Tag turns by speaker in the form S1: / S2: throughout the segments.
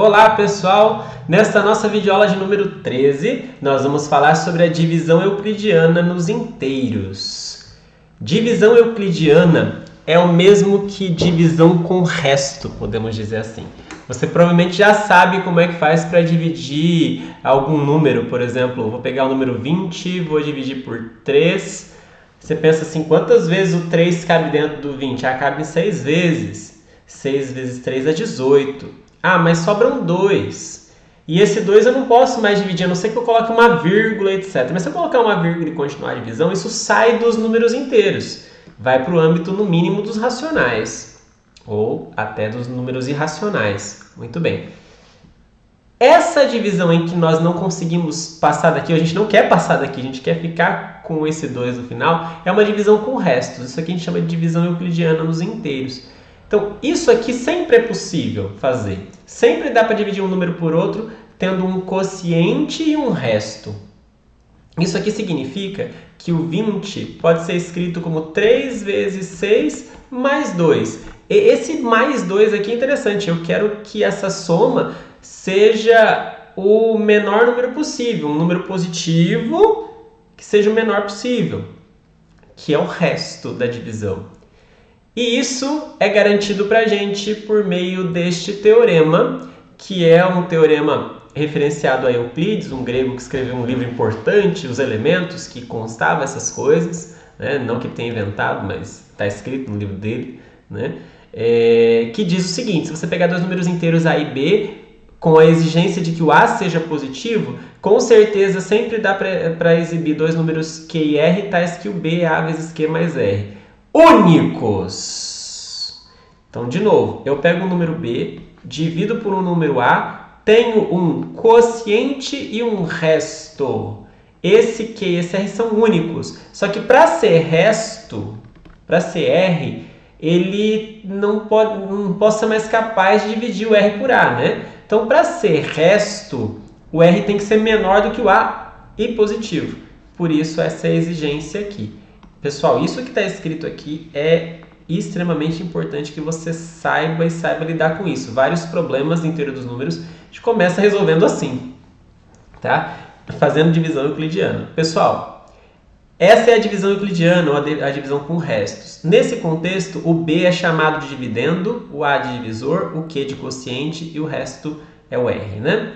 S1: Olá pessoal, nesta nossa videoaula de número 13, nós vamos falar sobre a divisão euclidiana nos inteiros. Divisão euclidiana é o mesmo que divisão com resto, podemos dizer assim. Você provavelmente já sabe como é que faz para dividir algum número, por exemplo, vou pegar o número 20, vou dividir por 3. Você pensa assim, quantas vezes o 3 cabe dentro do 20? Cabe 6 vezes. 6 vezes 3 é 18. Mas sobram 2. E esse 2 eu não posso mais dividir, a não ser que eu coloque uma vírgula, etc. Mas se eu colocar uma vírgula e continuar a divisão, isso sai dos números inteiros. Vai para o âmbito, no mínimo, dos racionais. Ou até dos números irracionais. Muito bem. Essa divisão em que nós não conseguimos passar daqui, a gente não quer passar daqui, a gente quer ficar com esse 2 no final, é uma divisão com restos. Isso aqui a gente chama de divisão euclidiana nos inteiros. Então, isso aqui sempre é possível fazer. Sempre dá para dividir um número por outro, tendo um quociente e um resto. Isso aqui significa que o 20 pode ser escrito como 3 vezes 6 mais 2. E esse mais 2 aqui é interessante. Eu quero que essa soma seja o menor número possível. Um número positivo que seja o menor possível, que é o resto da divisão. E isso é garantido para a gente por meio deste teorema, que é um teorema referenciado a Euclides, um grego que escreveu um livro importante, Os Elementos, que constava essas coisas, né? Não que ele tenha inventado, mas está escrito no livro dele, né? Que diz o seguinte: se você pegar dois números inteiros A e B, com a exigência de que o A seja positivo, com certeza sempre dá para exibir dois números Q e R, tais que o B é A vezes Q mais R. Únicos! Então, de novo, eu pego um número B, divido por um número A, tenho um quociente e um resto. Esse Q e esse R são únicos. Só que para ser resto, para ser R, ele não pode ser mais capaz de dividir o R por A, né? Então, para ser resto, o R tem que ser menor do que o A e positivo. Por isso, essa é a exigência aqui. Pessoal, isso que está escrito aqui é extremamente importante que você saiba lidar com isso. Vários problemas em teoria dos números a gente começa resolvendo assim, tá? Fazendo divisão euclidiana. Pessoal, essa é a divisão euclidiana, ou a divisão com restos. Nesse contexto, o B é chamado de dividendo, o A de divisor, o Q de quociente e o resto é o R, né?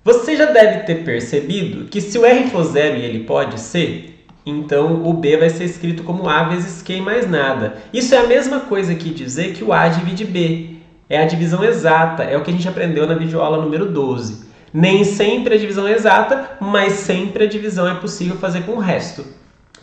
S1: Você já deve ter percebido que se o R for zero e ele pode ser, então o B vai ser escrito como A vezes Q mais nada. Isso é a mesma coisa que dizer que o A divide B. É a divisão exata, é o que a gente aprendeu na videoaula número 12. Nem sempre a divisão é exata, mas sempre a divisão é possível fazer com o resto.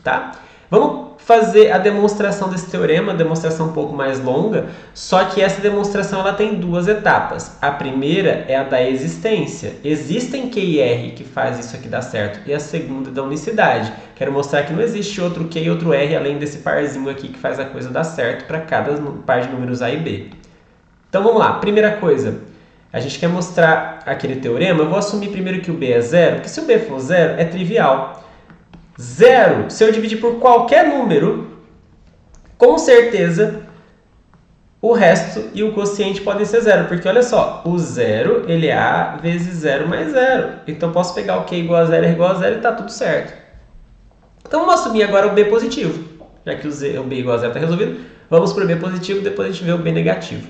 S1: Tá? Vamos fazer a demonstração desse teorema, demonstração um pouco mais longa, só que essa demonstração ela tem duas etapas. A primeira é a da existência. Existem Q e R que faz isso aqui dar certo. E a segunda é da unicidade. Quero mostrar que não existe outro Q e outro R além desse parzinho aqui que faz a coisa dar certo para cada par de números A e B. Então vamos lá. Primeira coisa, a gente quer mostrar aquele teorema. Eu vou assumir primeiro que o B é zero, porque se o B for zero é trivial. 0, se eu dividir por qualquer número, com certeza o resto e o quociente podem ser zero, porque olha só, o 0 ele é A vezes 0 mais 0. Então eu posso pegar o Q igual a 0 e R igual a 0 e está tudo certo. Então vamos assumir agora o B positivo, já que o B igual a 0 está resolvido, vamos para o B positivo, depois a gente vê o B negativo.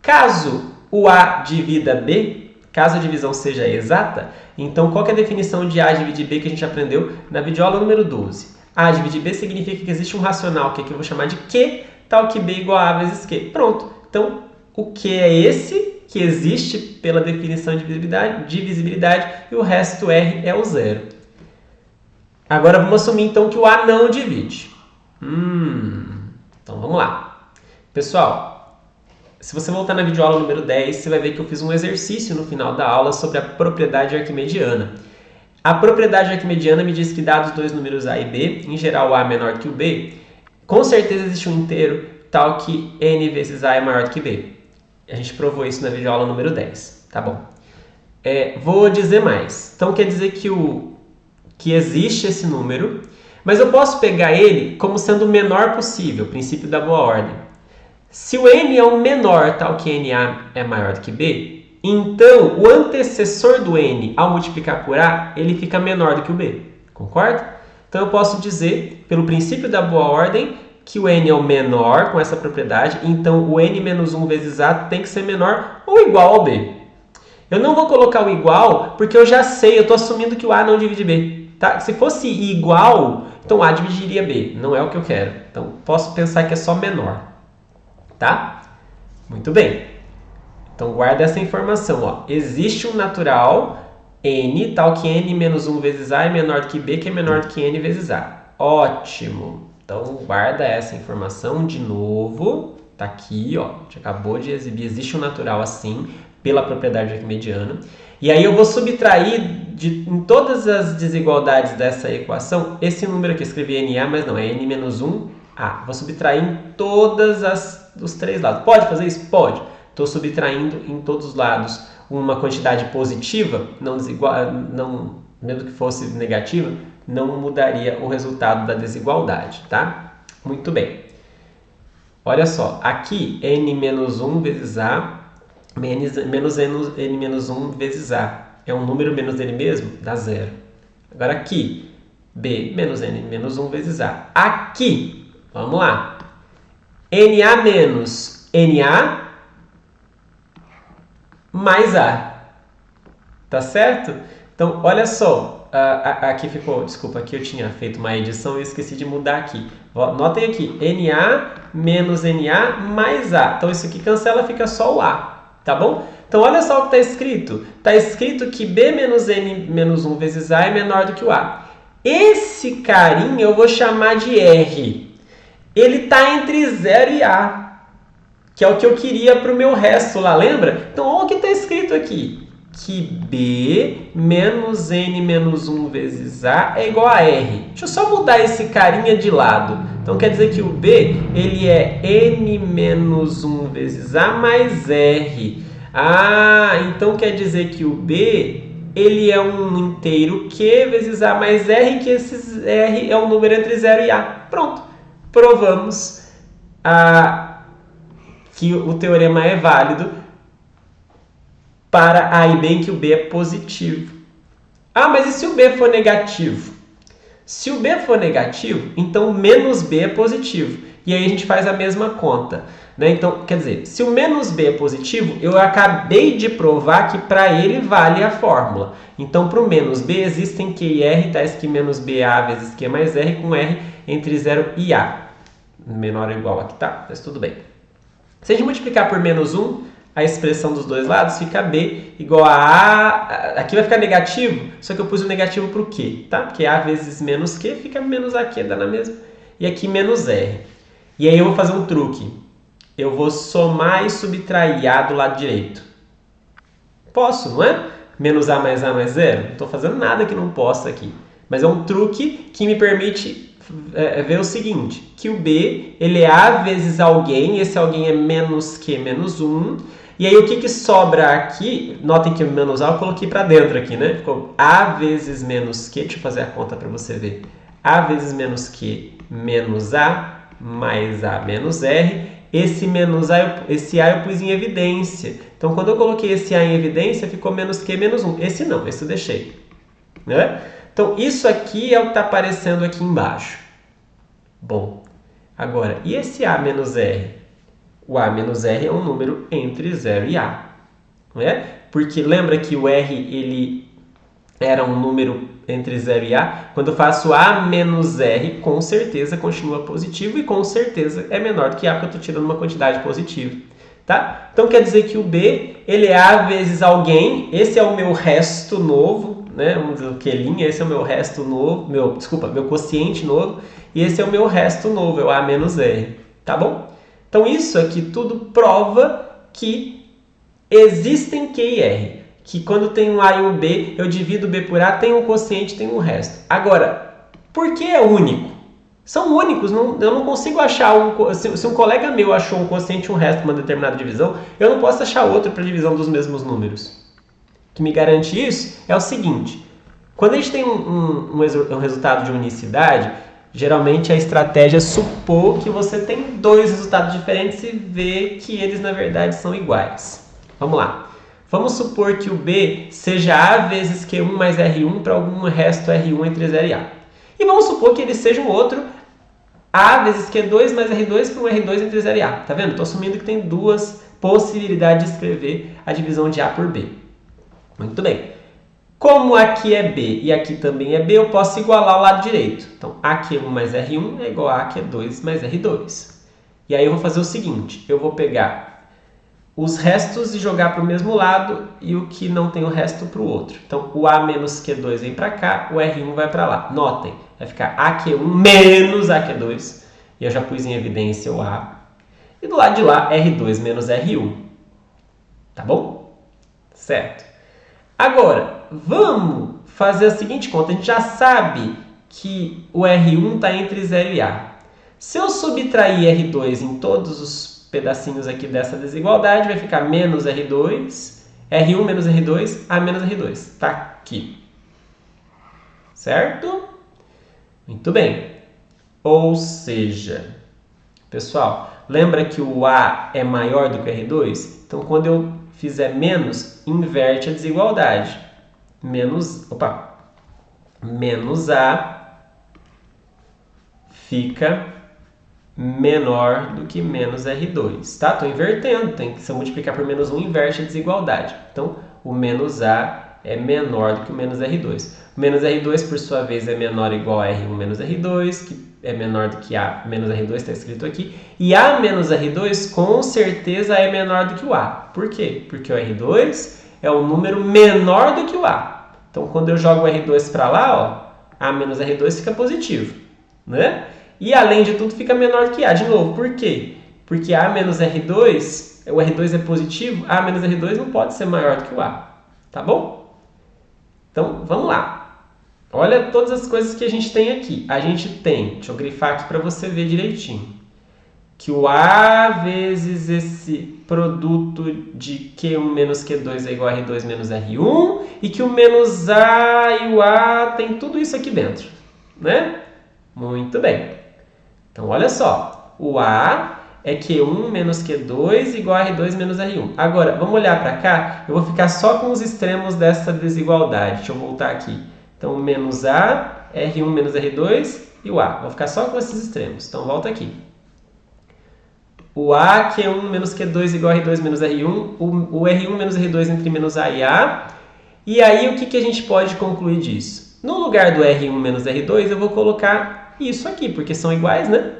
S1: Caso o A divida B, caso a divisão seja exata, então qual que é a definição de A dividir B que a gente aprendeu na videoaula número 12? A dividir B significa que existe um racional que aqui eu vou chamar de Q, tal que B igual a A vezes Q. Pronto. Então, o Q é esse que existe pela definição de divisibilidade e o resto R é o zero. Agora vamos assumir então que o A não divide. Então vamos lá. Pessoal, se você voltar na videoaula número 10, você vai ver que eu fiz um exercício no final da aula sobre a propriedade arquimediana. A propriedade arquimediana me diz que dados dois números A e B, em geral A menor que o B, com certeza existe um inteiro tal que N vezes A é maior do que B. A gente provou isso na videoaula número 10, tá bom? Vou dizer mais. Então quer dizer que existe esse número, mas eu posso pegar ele como sendo o menor possível, princípio da boa ordem. Se o n é o menor, tal que NA é maior do que B, Então, o antecessor do n, ao multiplicar por a, ele fica menor do que o b. Concorda? Então, eu posso dizer, pelo princípio da boa ordem, que o n é o menor com essa propriedade. Então, o n menos 1 vezes a tem que ser menor ou igual ao b. Eu não vou colocar o igual porque eu já sei, eu estou assumindo que o a não divide b. Tá? Se fosse igual, então a dividiria b. Não é o que eu quero. Então, posso pensar que é só menor. Tá? Muito bem. Então, guarda essa informação. Ó. Existe um natural n, tal que n menos 1 vezes a é menor do que b, que é menor do que n vezes a. Ótimo. Então, guarda essa informação de novo. Tá aqui, ó. A gente acabou de exibir. Existe um natural assim, pela propriedade arquimediana. E aí eu vou subtrair em todas as desigualdades dessa equação esse número aqui. Eu escrevi NA, mas não, é N menos 1A. Vou subtrair em todos os três lados. Pode fazer isso? Pode. Estou subtraindo em todos os lados uma quantidade positiva, mesmo que fosse negativa, não mudaria o resultado da desigualdade, tá? Muito bem. Olha só, aqui n menos 1 vezes a menos n menos 1 vezes a. É um número menos dele mesmo? Dá zero. Agora aqui, b menos n menos 1 vezes a. Aqui, vamos lá. NA menos NA mais A. Tá certo? Então, olha só. Aqui ficou... Desculpa, aqui eu tinha feito uma edição e esqueci de mudar aqui. Notem aqui. NA menos NA mais A. Então, isso aqui cancela, fica só o A. Tá bom? Então, olha só o que está escrito. Está escrito que B menos N menos 1 vezes A é menor do que o A. Esse carinha eu vou chamar de R. Ele está entre 0 e A. Que é o que eu queria para o meu resto lá, lembra? Então, olha o que está escrito aqui. Que B menos N menos 1 vezes A é igual a R. Deixa eu só mudar esse carinha de lado. Então, quer dizer que o B, ele é N menos 1 vezes A mais R. Ah, então quer dizer que o B, ele é um inteiro Q vezes A mais R, que esse R é um número entre 0 e A. Pronto. Provamos que o teorema é válido para A e B em que o B é positivo. Ah, mas e se o B for negativo? Se o B for negativo, então menos B é positivo. E aí a gente faz a mesma conta. Né? Então, quer dizer, se o menos B é positivo, eu acabei de provar que para ele vale a fórmula. Então, para o menos B existem Q e R, tais que menos BA vezes Q mais R, com R entre 0 e A. Menor ou igual aqui, tá? Mas tudo bem. Se a gente multiplicar por menos 1, a expressão dos dois lados fica B igual a A. Aqui vai ficar negativo, só que eu pus o negativo para o Q, tá? Porque A vezes menos Q fica menos AQ, dá na mesma. E aqui menos R. E aí eu vou fazer um truque. Eu vou somar e subtrair A do lado direito. Posso, não é? Menos A mais zero. Não estou fazendo nada que não possa aqui. Mas é um truque que me permite ver o seguinte. Que o B, ele é A vezes alguém. Esse alguém é menos Q menos 1. E aí o que sobra aqui? Notem que o menos A eu coloquei para dentro aqui, né? Ficou A vezes menos Q. Deixa eu fazer a conta para você ver. A vezes menos Q menos A mais A menos R. Esse menos A, esse A eu pus em evidência. Então, quando eu coloquei esse A em evidência, ficou menos Q menos 1. Esse não, esse eu deixei. Né? Então, isso aqui é o que está aparecendo aqui embaixo. Bom, agora, e esse A menos R? O A menos R é um número entre 0 e A. Não é? Porque lembra que o R ele era um número entre 0 e A? Quando eu faço A menos R, com certeza continua positivo e com certeza é menor do que A, porque eu estou tirando uma quantidade positiva. Tá? Então quer dizer que o B ele é A vezes alguém, esse é o meu resto novo, né? Vamos dizer o Q'inha, esse é o meu resto novo, meu quociente novo, e esse é o meu resto novo, é o A menos R. Tá bom? Então isso aqui tudo prova que existem Q e R. Que quando tem um A e um B, eu divido B por A, tem um quociente, tem um resto. Agora, por que é único? São únicos, eu não consigo achar se um colega meu achou um quociente e um resto para uma determinada divisão, eu não posso achar outro para divisão dos mesmos números. O que me garante isso é o seguinte, quando a gente tem um resultado de unicidade, geralmente a estratégia é supor que você tem dois resultados diferentes e ver que eles na verdade são iguais. Vamos lá. Vamos supor que o B seja A vezes Q1 mais R1 para algum resto R1 entre 0 e A. E vamos supor que ele seja um outro A vezes Q2 mais R2 para um R2 entre 0 e A. Tá vendo? Estou assumindo que tem duas possibilidades de escrever a divisão de A por B. Muito bem. Como aqui é B e aqui também é B, eu posso igualar o lado direito. Então, AQ1 mais R1 é igual a AQ2 mais R2. E aí eu vou fazer o seguinte, eu vou pegar os restos e jogar para o mesmo lado e o que não tem o resto para o outro. Então, o A menos Q2 vem para cá, o R1 vai para lá. Notem, vai ficar AQ1 menos AQ2. E eu já pus em evidência o A. E do lado de lá, R2 menos R1. Tá bom? Certo. Agora, vamos fazer a seguinte conta. A gente já sabe que o R1 está entre 0 e A. Se eu subtrair R2 em todos os pedacinhos aqui dessa desigualdade, vai ficar menos R2, R1 menos R2, A menos R2. Está aqui. Certo? Muito bem. Ou seja, pessoal, lembra que o A é maior do que o R2? Então, quando eu fizer menos, inverte a desigualdade. Menos A fica menor do que menos R2, tá? Estou invertendo, tem que se eu multiplicar por menos 1, inverte a desigualdade. Então, o menos A é menor do que o menos R2. O menos R2, por sua vez, é menor ou igual a R1 menos R2, que é menor do que A menos R2, está escrito aqui. E A menos R2, com certeza, é menor do que o A. Por quê? Porque o R2 é um número menor do que o A. Então, quando eu jogo o R2 para lá, ó, A menos R2 fica positivo, né? E, além de tudo, fica menor do que A. De novo, por quê? Porque A menos R2, o R2 é positivo, A menos R2 não pode ser maior do que o A. Tá bom? Então, vamos lá. Olha todas as coisas que a gente tem aqui. A gente tem, deixa eu grifar aqui para você ver direitinho, que o A vezes esse produto de Q1 menos Q2 é igual a R2 menos R1 e que o menos A e o A tem tudo isso aqui dentro, né? Muito bem. Então, olha só. O A é Q1 menos Q2 igual a R2 menos R1. Agora, vamos olhar para cá. Eu vou ficar só com os extremos dessa desigualdade. Deixa eu voltar aqui. Então, menos A, R1 menos R2 e o A. Vou ficar só com esses extremos. Então, volta aqui. O A, Q1 menos Q2 igual a R2 menos R1. O R1 menos R2 entre menos A e A. E aí, o que a gente pode concluir disso? No lugar do R1 menos R2, eu vou colocar isso aqui, porque são iguais, né?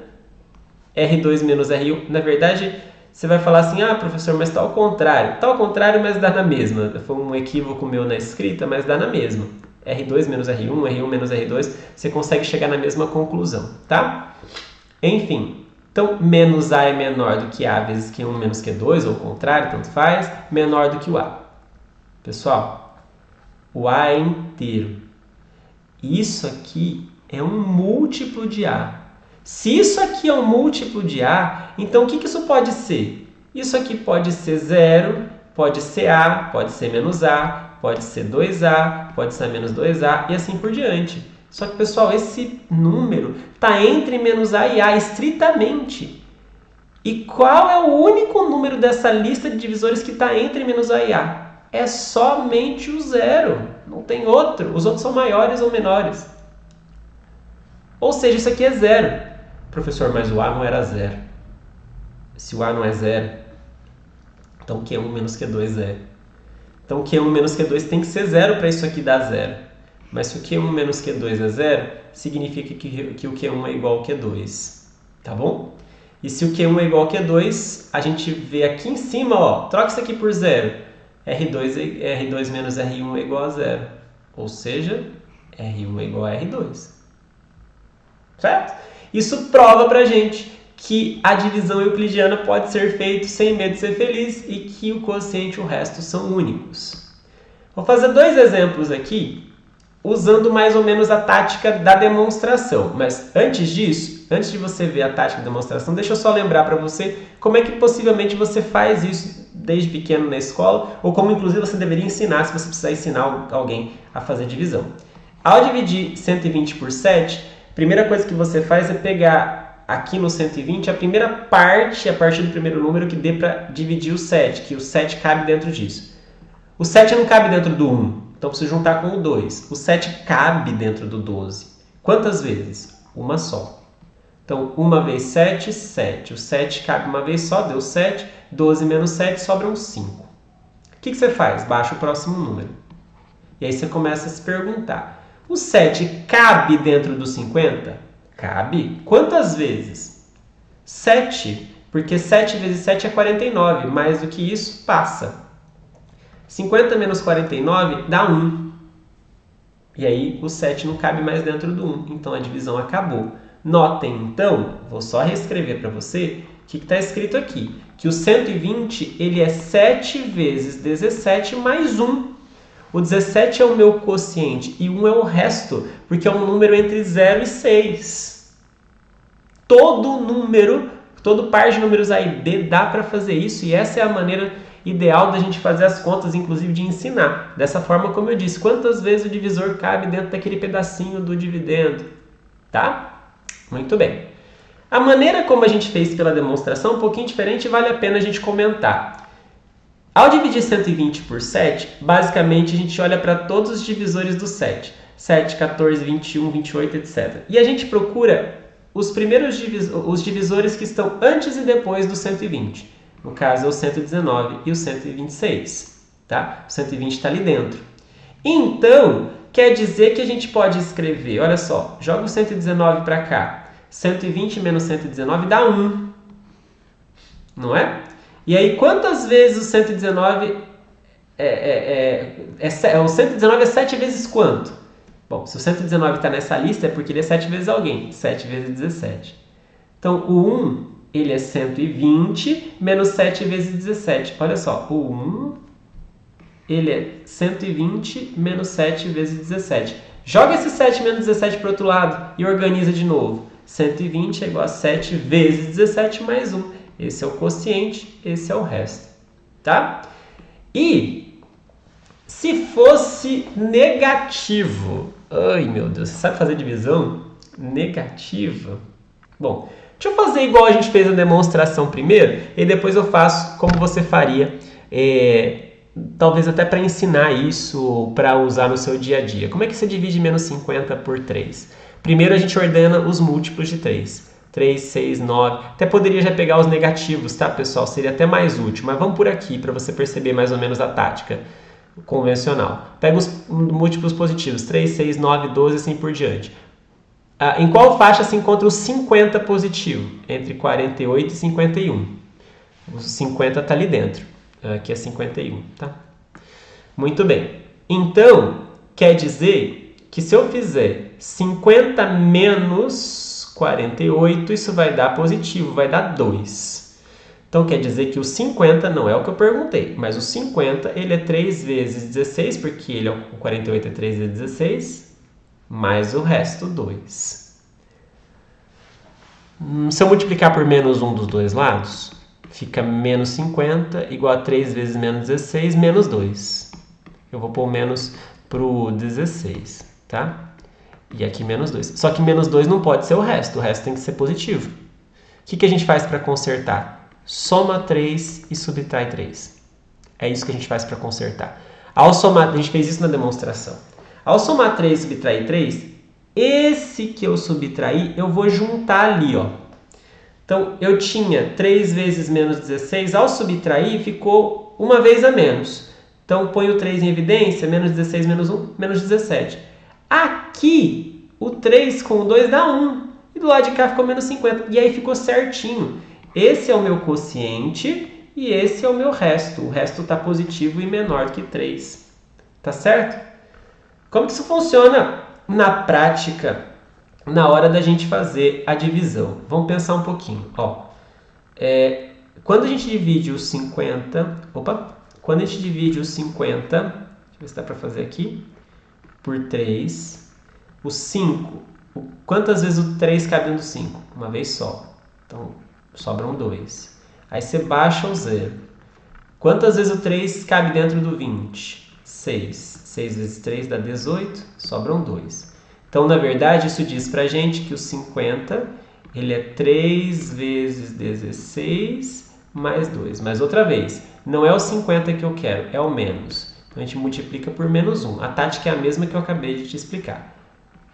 S1: R2 menos R1. Na verdade, você vai falar assim, ah, professor, mas está ao contrário. Está ao contrário, mas dá na mesma. Foi um equívoco meu na escrita, mas dá na mesma. R2 menos R1, R1 menos R2, você consegue chegar na mesma conclusão, tá? Enfim, então, menos A é menor do que A vezes Q1 menos Q2, ou o contrário, tanto faz, menor do que o A. Pessoal, o A é inteiro. Isso aqui é um múltiplo de A. Se isso aqui é um múltiplo de A, então o que isso pode ser? Isso aqui pode ser 0, pode ser A, pode ser menos A, pode ser 2A, pode ser menos 2A e assim por diante. Só que, pessoal, esse número está entre menos A e A estritamente. E qual é o único número dessa lista de divisores que está entre menos A e A? É somente o 0. Não tem outro. Os outros são maiores ou menores. Ou seja, isso aqui é 0. Professor, mas o A não era 0. Se o A não é 0, então Q1 menos Q2 é. Então Q1 menos Q2 tem que ser 0 para isso aqui dar 0. Mas se o Q1 menos Q2 é 0, significa que o Q1 é igual ao Q2. Tá bom? E se o Q1 é igual ao Q2, a gente vê aqui em cima, ó, troca isso aqui por 0. R2 menos R1 é igual a 0. Ou seja, R1 é igual a R2. Certo? Isso prova pra gente que a divisão euclidiana pode ser feita sem medo de ser feliz e que o quociente e o resto são únicos. Vou fazer 2 exemplos aqui, usando mais ou menos a tática da demonstração. Mas antes disso, antes de você ver a tática da demonstração, deixa eu só lembrar para você como é que possivelmente você faz isso desde pequeno na escola, ou como inclusive você deveria ensinar se você precisar ensinar alguém a fazer divisão. Ao dividir 120 por 7, a primeira coisa que você faz é pegar aqui no 120 a primeira parte, a partir do primeiro número que dê para dividir o 7, que o 7 cabe dentro disso. O 7 não cabe dentro do 1, então preciso juntar com o 2. O 7 cabe dentro do 12. Quantas vezes? Uma só. Então, 1 vezes 7, 7. O 7 cabe uma vez só, deu 7. 12 menos 7, sobram 5. O que você faz? Baixa o próximo número. E aí você começa a se perguntar. O 7 cabe dentro do 50? Cabe. Quantas vezes? 7. Porque 7 vezes 7 é 49. Mais do que isso, passa. 50 menos 49 dá 1. E aí o 7 não cabe mais dentro do 1. Então a divisão acabou. Notem, então, vou só reescrever para você o que está escrito aqui. Que o 120 ele é 7 vezes 17 mais 1. O 17 é o meu quociente e 1 é o resto, porque é um número entre 0 e 6. Todo par de números A e B dá para fazer isso, e essa é a maneira ideal da gente fazer as contas, inclusive de ensinar. Dessa forma, como eu disse, quantas vezes o divisor cabe dentro daquele pedacinho do dividendo, tá? Muito bem. A maneira como a gente fez pela demonstração é um pouquinho diferente e vale a pena a gente comentar. Ao dividir 120 por 7, basicamente a gente olha para todos os divisores do 7. 7, 14, 21, 28, etc. E a gente procura os primeiros os divisores que estão antes e depois do 120. No caso é o 119 e o 126. Tá? O 120 está ali dentro. Então, quer dizer que a gente pode escrever, olha só, joga o 119 para cá. 120 menos 119 dá 1. Não é? E aí, quantas vezes o 119 o 119 é 7 vezes quanto? Bom, se o 119 está nessa lista é porque ele é 7 vezes alguém. 7 vezes 17. Então, o 1, ele é 120 menos 7 vezes 17. Olha só, o 1, ele é 120 menos 7 vezes 17. Joga esse 7 menos 17 para o outro lado e organiza de novo. 120 é igual a 7 vezes 17 mais 1. Esse é o quociente, esse é o resto. Tá? E se fosse negativo... Ai, meu Deus, você sabe fazer divisão? Negativa? Bom, deixa eu fazer igual a gente fez na demonstração primeiro, e depois eu faço como você faria, talvez até para ensinar isso, para usar no seu dia a dia. Como é que você divide menos 50 por 3? Primeiro a gente ordena os múltiplos de 3. 3, 6, 9. Até poderia já pegar os negativos, tá, pessoal? Seria até mais útil, mas vamos por aqui para você perceber mais ou menos a tática convencional. Pega os múltiplos positivos, 3, 6, 9, 12 e assim por diante. Em qual faixa se encontra o 50 positivo? Entre 48 e 51. O 50 está ali dentro. Aqui é 51, tá? Muito bem. Então, quer dizer que se eu fizer 50 menos 48, isso vai dar positivo, vai dar 2. Então, quer dizer que o 50 não é o que eu perguntei, mas o 50 ele é 3 vezes 16, porque o 48 é 3 vezes 16, mais o resto 2. Se eu multiplicar por menos 1 dos dois lados, fica menos 50 igual a 3 vezes menos 16, menos 2. Eu vou pôr menos para o 16, tá? E aqui menos 2. Só que menos 2 não pode ser o resto tem que ser positivo. O que a gente faz para consertar? Soma 3 e subtrai 3. É isso que a gente faz para consertar. Ao somar, a gente fez isso na demonstração. Ao somar 3 e subtrair 3, esse que eu subtraí, eu vou juntar ali, ó. Então, eu tinha 3 vezes menos 16, ao subtrair, ficou uma vez a menos. Então, ponho o 3 em evidência, menos 16 menos 1, menos 17. Aqui, o 3 com o 2 dá 1. E do lado de cá ficou menos 50. E aí ficou certinho. Esse é o meu quociente e esse é o meu resto. O resto está positivo e menor que 3. Tá certo? Como que isso funciona na prática, na hora da gente fazer a divisão? Vamos pensar um pouquinho. Ó, quando a gente divide os 50... Quando a gente divide os 50... Deixa eu ver se dá para fazer aqui. Por 3. O 5... Quantas vezes o 3 cabe dentro do 5? Uma vez só. Então, sobram 2. Aí você baixa o 0. Quantas vezes o 3 cabe dentro do 20? 6. 6 vezes 3 dá 18. Sobram 2. Então, na verdade, isso diz pra gente que o 50 ele é 3 vezes 16 mais 2. Mas outra vez, não é o 50 que eu quero, é o menos. Então a gente multiplica por menos 1. A tática é a mesma que eu acabei de te explicar.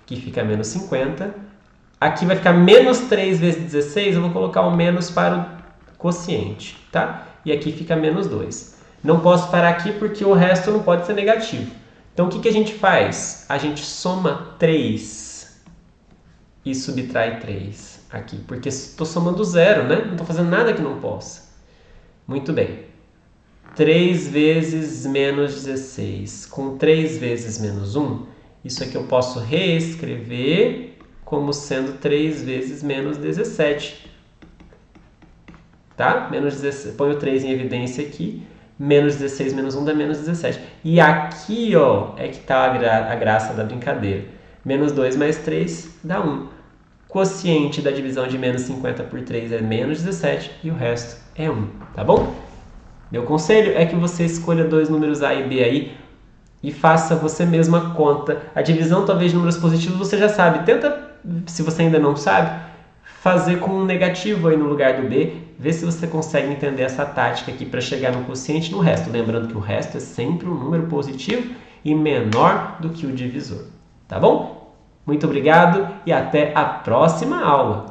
S1: Aqui fica menos 50. Aqui vai ficar menos 3 vezes 16, eu vou colocar o menos para o quociente, tá? E aqui fica menos 2. Não posso parar aqui porque o resto não pode ser negativo. Então o que a gente faz? A gente soma 3 e subtrai 3 aqui, porque estou somando zero, né? Não estou fazendo nada que não possa. Muito bem. 3 vezes menos 16 com 3 vezes menos 1, isso aqui eu posso reescrever como sendo 3 vezes menos 17. Tá? Menos 16, põe o 3 em evidência aqui. Menos 16 menos 1 dá menos 17. E aqui, ó, é que está a graça da brincadeira. Menos 2 mais 3 dá 1. Quociente da divisão de menos 50 por 3 é menos 17 e o resto é 1, tá bom? Meu conselho é que você escolha dois números A e B aí e faça você mesmo a conta. A divisão talvez de números positivos você já sabe. Tenta, se você ainda não sabe, fazer com um negativo aí no lugar do B. Vê se você consegue entender essa tática aqui para chegar no quociente e no resto. Lembrando que o resto é sempre um número positivo e menor do que o divisor. Tá bom? Muito obrigado e até a próxima aula!